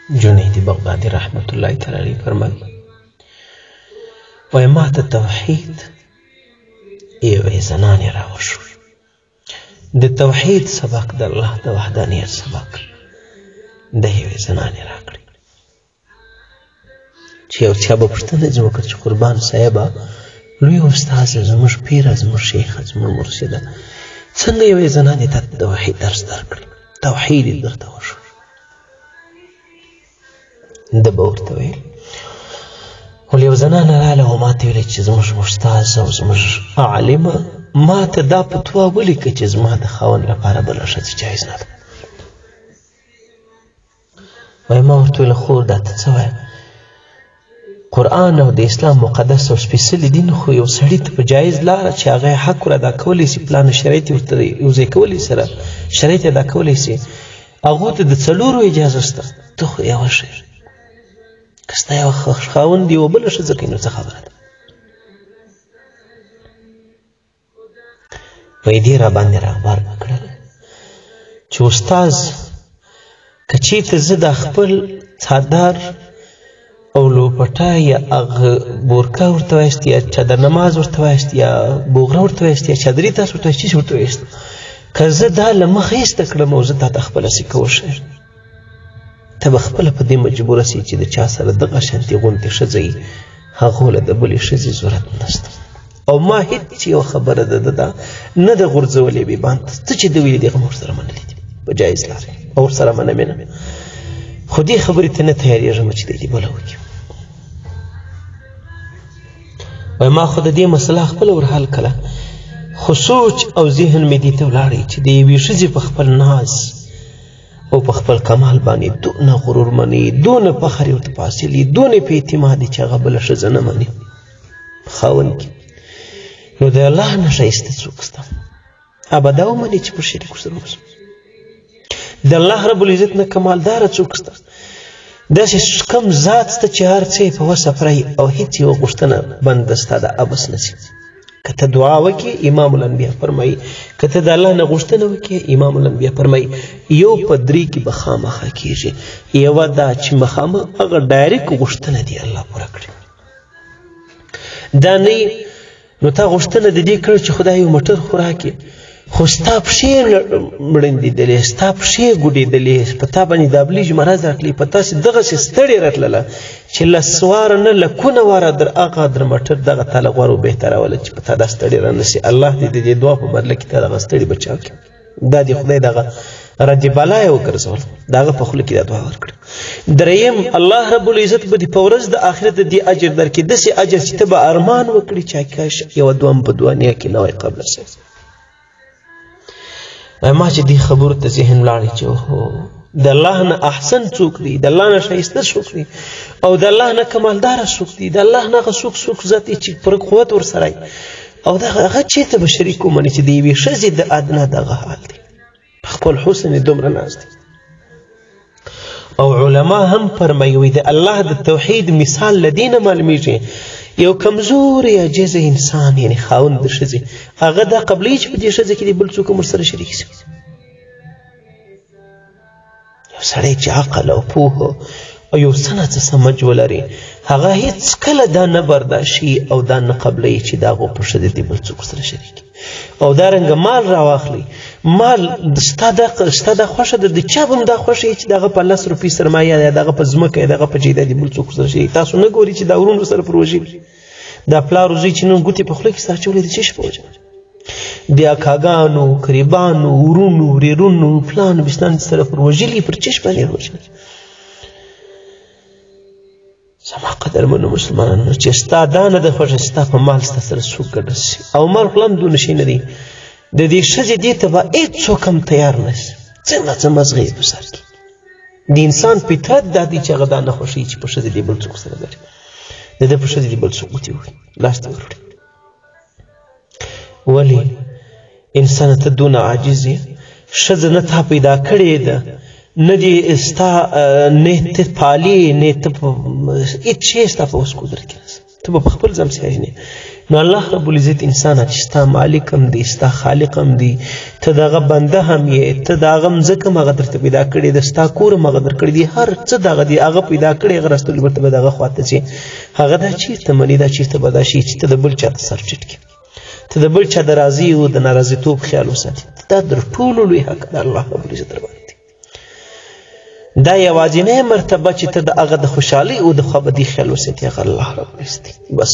جنید بغدادي رحمت الله تعالی علیه فرمایي وایي ما ته توحید یوې زنانې راوښو د توحید سبق د الله د وحدانیت سبق د یوې زنانې راکړي چې یو چا به پوښتنه ځینې وکړه چې قربان صاحبه لوی استاذه زموږ پیره زموږ شیخه زموږ مرشده څنګه یوې زنانې ته د توحید درس درکړي توحید یې درته وښو ده به ورته ویل ول یو زنانه راله او ما ته ویل چې زموږ استاذ او زموږ عالمه ما ته دا فتوا ولیکه چې زما د خاوند لپاره بله ښځه جایز نه ده وایي ما ورته ویل خور دا ته څه وایه قرآن او د اسلام مقدس او سپېڅلي دین خو یو سړي ته په جایز لاره چې هغه یې حق ور ادا کولی سي پلانه شرایط یې ورته یوځای کولی سره شرایط ادا کولی سي هغو ته د څلورو اجازه شته ته خو یوه ښه که ستا یو خاوند یوه بله ښځه کوي نو څه خبره ده وایي دې راباندې راغبار وکړله چې استاذ که چېرته زه دا خپل څادر او لوپټه یا هغه بورکا ورته وایست یا چادر نماز ورته وایست یا بوغره ورته وایست یا چادري تاسو ورته وایست چې ورته وایست که زه دا له مخه ایسته کړم او زه تا ته خپله سکه وښیم ته به خپله په دې مجبوره سي چې د چا سره دغه شانتې غوندې ښځه وي هغو له د بلې ښځې ضرورت نشته او ما هېڅ یوه خبره د ده دا نه ده غورځولې بیبان ته څه چې ده ویلي دي هغه مې ورسره منلي دي په جایز لارې او ورسره منمې نه خو دې خبرې ته نه تیارېږم چې دی دې بله وکړي وایي ما خو د دې مسله خپله ور حل کړه خو سوچ او ذهن مې دې ته ولاړی چې د یوې ښځې په خپل ناز او په خپل کمال باندې دونه غرور مني دونه فخر یې ورته په حاصل وي دونه په اعتماد چې هغه بله ښځه نه مني خاوند کې نو د الله نه ښایسته څوک شته هغه دا ومني چې په شریک ورسره اوسو د الله رب العزت نه کمالداره څوک شته داسې کم ذات شته چې هر څه یې په وسه پرهي او هېڅ یوه غوښتنه بنده ستا د ابس نه شي که ته دعا وکړې امام الانبیا فرمایي که ته د الله نه غوښتنه وکړې امام الانبیا فرمایي یو په درې کې به خامخا کېږي یوه دا چې مخامخ هغه ډایرکټ غوښتنه دي الله پوره کړي دا نه نو تا غوښتنه د دې کړې چې خدای یو موټر خو راکړي خو ستا پښې مړندېدلې ستا پښې ګوډېدلې په تا باندې د ابلیج مرض راتلی په تاسې دغسې ستړې راتلله چې لس واره نه لکونه واره در هغه در موټر دغه تا له غوره و بهتروله چې په تا دا ستړې رانسي الله دې د دې دعا په بدله کې تا دغه ستړې بچاو کړي دا دې خدای دغه رد بلا یې وګرځول د هغه په خوله کې دا دعا ورکړه دریم الله رب العزت به دې په ورځ د آخرت د دې اجر درکړي داسې اجر چې ته به ارمان وکړي چې کاش یوه دوهم په دعا کې نه وای قبله سي ما چې دې خبرو ته ذهن ولاړی چې د الله نه احسن څوک دی د الله نه ښایسته څوک دی او د الله نه کمالداره څوک دی د الله نه هغه څوک ذات دی چې پوره قوت ورسره او هغه چېرته به شریک ومني چې د یوې ښځې د ادنا دغه حال دی په خپل حسن یې دومره ناز دی او علما هم فرمایي د الله د توحید مثال له دې نه معلومیږي یو کمزوری عاجزه انسان یعنی خاوند د ښځې هغه دا قبلوي چې په دې ښځه کې د بل څوک هم ورسره شریک شي یو سړی چې عقل او پوهه او یو څه نه څه سمج ولري هغه هېڅکله دا نه برداشي او دا نه قبلوي چې د هغو په ښځه د بل څوک سره شریک او دارنګه مال راواخلي مال ستا دا خوښه ده د چا به هم دا خوښه چې د هغه په 10 روپۍ سرمایه یا د هغه په ځمکه یا د هغه په جایداد بل څوک سره شي تاسو نه ګوري چې دا ورونو سره پروژې دا پلار زوی چې نن ګوتې په خوله کې ستا اچولی د څه شي په وجه د اکاګانو قریبانو ورونو ورېرونو پلانو بستان سره پروژلي پر چش باندې وژني زما قدرمنو مسلمانانو چې ستا دا نه ده خوښه ستا په مال ستا سره څوک ګډه شي او مال خو هم دونه شی نه دی د دې ښځې دې ته به هېڅوک هم تیار نه شي څه نه څه مزغه یې په سر کې د انسان فطرت دا دی چې هغه دا نه خوښوي چې په ښځه دې بل څوک سره لري د ده په ښځه دې بل څوک ګوتې وهي لاس ته وروړي ولې انسانه ته دونه عاجز یې ښځه نه تا پیدا کړې ده نه دې ستا نه ته پالي نه ته هېڅ شی ستا په وس قدرت کې نشته ته به په خپل ځم سیاجنې نو الله رب العزت انسانه چې ستا مالک هم دی ستا خالق هم دی ته د هغه بنده هم یې ته د هغه مځکه هم هغه درته پیدا کړې ده ستا کور هم هغه درکړی دی هر څه دغه دی هغه پیدا کړی هغه راستولی ورته به د هغه خواته ځې هغه دا چېرته مني دا چېرته به دا شي چې ته د بل چا ته سر ټیټ کړې ته د بل چا د راضي او د ناراضیتوب خیال وساتې دا در ټولو لوی حق د الله رب العزت در باندې دا یوازینۍ مرتبه چې ته د هغه د خوشحالۍ او د خوابدۍ خیال وساتې هغه الله رب العزت بس